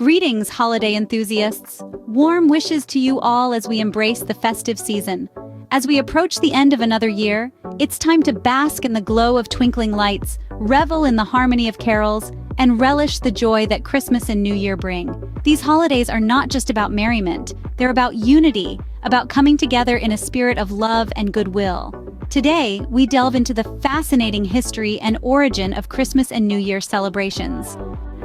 Greetings, holiday enthusiasts. Warm wishes to you all as we embrace the festive season. As we approach the end of another year, it's time to bask in the glow of twinkling lights, revel in the harmony of carols, and relish the joy that Christmas and New Year bring. These holidays are not just about merriment, they're about unity, about coming together in a spirit of love and goodwill. Today, we delve into the fascinating history and origin of Christmas and New Year celebrations.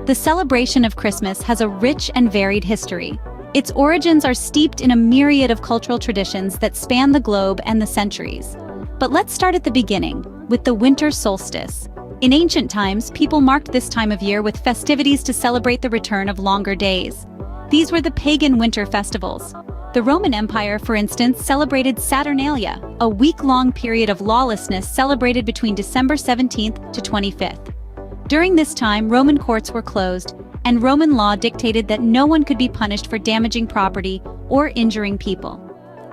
The celebration of Christmas has a rich and varied history. Its origins are steeped in a myriad of cultural traditions that span the globe and the centuries. But let's start at the beginning, with the winter solstice. In ancient times, people marked this time of year with festivities to celebrate the return of longer days. These were the pagan winter festivals. The Roman Empire, for instance, celebrated Saturnalia, a week-long period of lawlessness celebrated between December 17th to 25th. During this time, Roman courts were closed, and Roman law dictated that no one could be punished for damaging property or injuring people.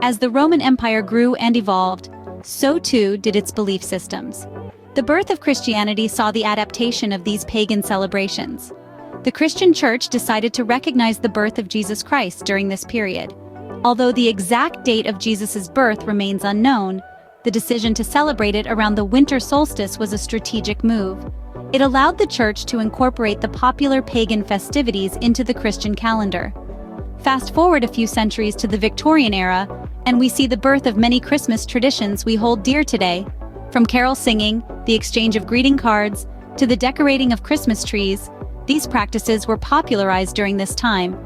As the Roman Empire grew and evolved, so too did its belief systems. The birth of Christianity saw the adaptation of these pagan celebrations. The Christian Church decided to recognize the birth of Jesus Christ during this period. Although the exact date of Jesus' birth remains unknown, the decision to celebrate it around the winter solstice was a strategic move. It allowed the Church to incorporate the popular pagan festivities into the Christian calendar. Fast forward a few centuries to the Victorian era, and we see the birth of many Christmas traditions we hold dear today. From carol singing, the exchange of greeting cards, to the decorating of Christmas trees, these practices were popularized during this time.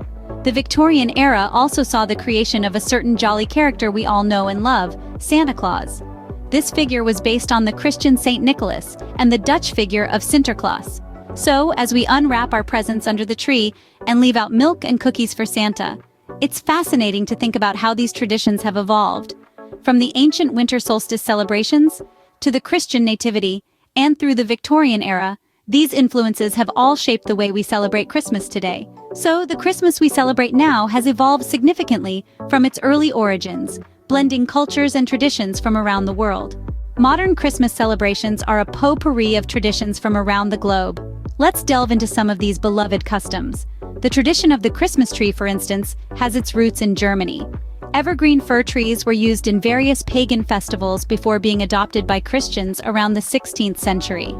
The Victorian era also saw the creation of a certain jolly character we all know and love, Santa Claus. This figure was based on the Christian Saint Nicholas and the Dutch figure of Sinterklaas. So, as we unwrap our presents under the tree and leave out milk and cookies for Santa, it's fascinating to think about how these traditions have evolved. From the ancient winter solstice celebrations, to the Christian nativity, and through the Victorian era, these influences have all shaped the way we celebrate Christmas today. So, the Christmas we celebrate now has evolved significantly from its early origins, blending cultures and traditions from around the world. Modern Christmas celebrations are a potpourri of traditions from around the globe. Let's delve into some of these beloved customs. The tradition of the Christmas tree, for instance, has its roots in Germany. Evergreen fir trees were used in various pagan festivals before being adopted by Christians around the 16th century.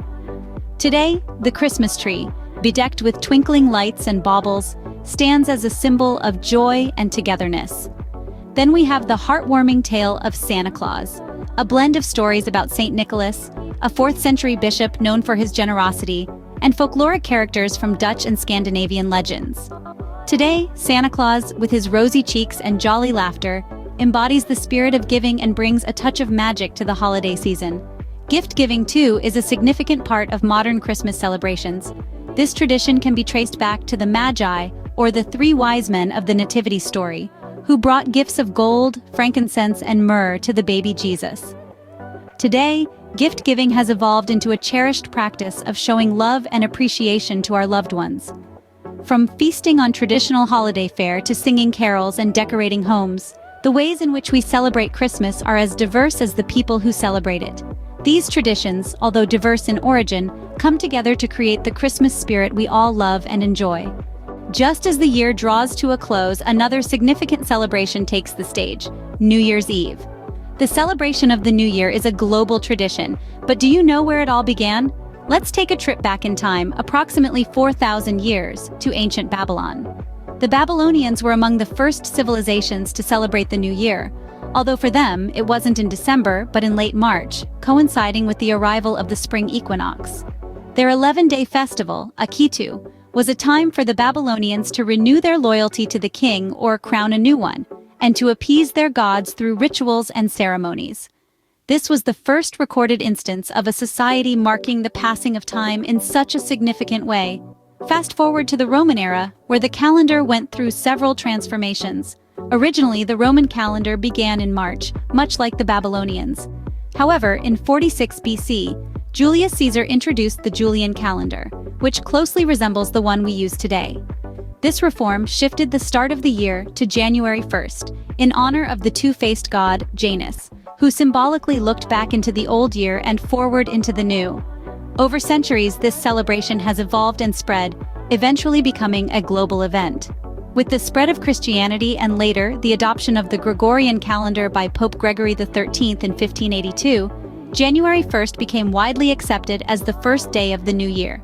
Today, the Christmas tree, bedecked with twinkling lights and baubles, stands as a symbol of joy and togetherness. Then we have the heartwarming tale of Santa Claus, a blend of stories about Saint Nicholas, a 4th century bishop known for his generosity, and folkloric characters from Dutch and Scandinavian legends. Today, Santa Claus, with his rosy cheeks and jolly laughter, embodies the spirit of giving and brings a touch of magic to the holiday season. Gift giving, too, is a significant part of modern Christmas celebrations. This tradition can be traced back to the Magi, or the 3 wise men of the Nativity story, who brought gifts of gold, frankincense, and myrrh to the baby Jesus. Today, gift giving has evolved into a cherished practice of showing love and appreciation to our loved ones. From feasting on traditional holiday fare to singing carols and decorating homes, the ways in which we celebrate Christmas are as diverse as the people who celebrate it. These traditions, although diverse in origin, come together to create the Christmas spirit we all love and enjoy. Just as the year draws to a close, another significant celebration takes the stage: New Year's Eve. The celebration of the New Year is a global tradition, but do you know where it all began? Let's take a trip back in time, approximately 4,000 years, to ancient Babylon. The Babylonians were among the first civilizations to celebrate the New Year, although for them, it wasn't in December, but in late March, coinciding with the arrival of the spring equinox. Their 11-day festival, Akitu, was a time for the Babylonians to renew their loyalty to the king or crown a new one, and to appease their gods through rituals and ceremonies. This was the first recorded instance of a society marking the passing of time in such a significant way. Fast forward to the Roman era, where the calendar went through several transformations. Originally, the Roman calendar began in March, much like the Babylonians. However, in 46 BC, Julius Caesar introduced the Julian calendar, which closely resembles the one we use today. This reform shifted the start of the year to January 1st, in honor of the two-faced god, Janus, who symbolically looked back into the old year and forward into the new. Over centuries, this celebration has evolved and spread, eventually becoming a global event. With the spread of Christianity and later the adoption of the Gregorian calendar by Pope Gregory XIII in 1582, January 1st became widely accepted as the first day of the new year.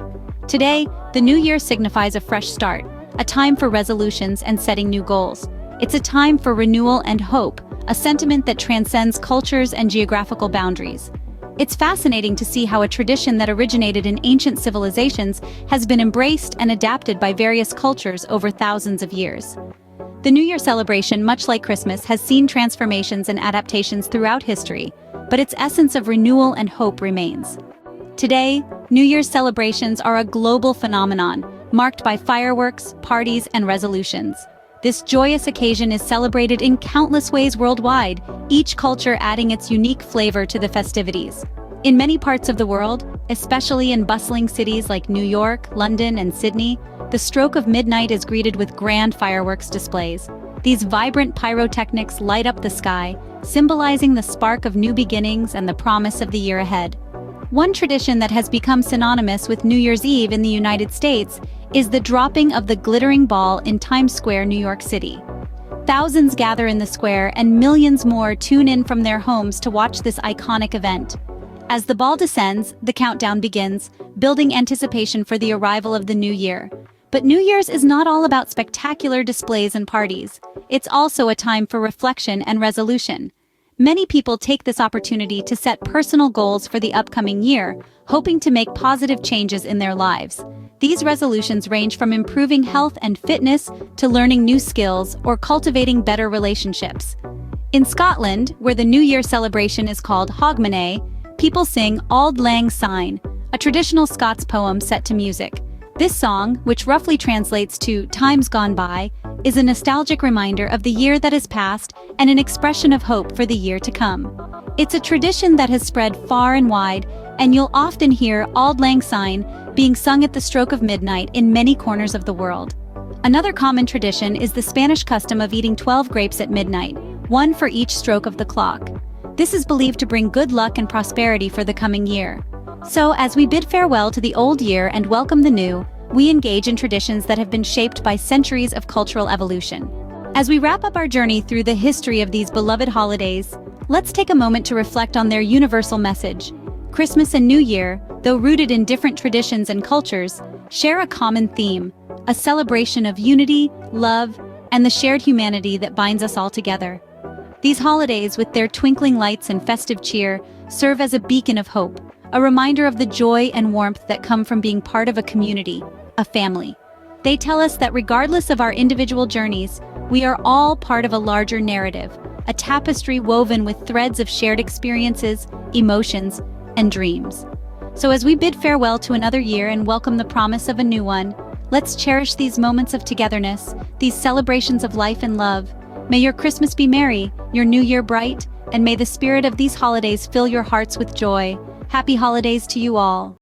Today, the new year signifies a fresh start, a time for resolutions and setting new goals. It's a time for renewal and hope, a sentiment that transcends cultures and geographical boundaries. It's fascinating to see how a tradition that originated in ancient civilizations has been embraced and adapted by various cultures over thousands of years. The New Year celebration, much like Christmas, has seen transformations and adaptations throughout history, but its essence of renewal and hope remains. Today, New Year's celebrations are a global phenomenon, marked by fireworks, parties, and resolutions. This joyous occasion is celebrated in countless ways worldwide, each culture adding its unique flavor to the festivities. In many parts of the world, especially in bustling cities like New York, London, and Sydney, the stroke of midnight is greeted with grand fireworks displays. These vibrant pyrotechnics light up the sky, symbolizing the spark of new beginnings and the promise of the year ahead. One tradition that has become synonymous with New Year's Eve in the United States is the dropping of the glittering ball in Times Square, New York City. Thousands gather in the square and millions more tune in from their homes to watch this iconic event. As the ball descends, the countdown begins, building anticipation for the arrival of the new year. But New Year's is not all about spectacular displays and parties. It's also a time for reflection and resolution. Many people take this opportunity to set personal goals for the upcoming year, hoping to make positive changes in their lives. These resolutions range from improving health and fitness to learning new skills or cultivating better relationships. In Scotland, where the New Year celebration is called Hogmanay, people sing Auld Lang Syne, a traditional Scots poem set to music. This song, which roughly translates to "Times Gone By," is a nostalgic reminder of the year that has passed and an expression of hope for the year to come. It's a tradition that has spread far and wide, and you'll often hear Auld Lang Syne being sung at the stroke of midnight in many corners of the world. Another common tradition is the Spanish custom of eating 12 grapes at midnight, one for each stroke of the clock. This is believed to bring good luck and prosperity for the coming year. So, as we bid farewell to the old year and welcome the new, we engage in traditions that have been shaped by centuries of cultural evolution. As we wrap up our journey through the history of these beloved holidays, let's take a moment to reflect on their universal message. Christmas and New Year, though rooted in different traditions and cultures, share a common theme, a celebration of unity, love, and the shared humanity that binds us all together. These holidays, with their twinkling lights and festive cheer, serve as a beacon of hope, a reminder of the joy and warmth that come from being part of a community, a family. They tell us that regardless of our individual journeys, we are all part of a larger narrative, a tapestry woven with threads of shared experiences, emotions, and dreams. So as we bid farewell to another year and welcome the promise of a new one, let's cherish these moments of togetherness, these celebrations of life and love. May your Christmas be merry, your New Year bright, and may the spirit of these holidays fill your hearts with joy. Happy holidays to you all.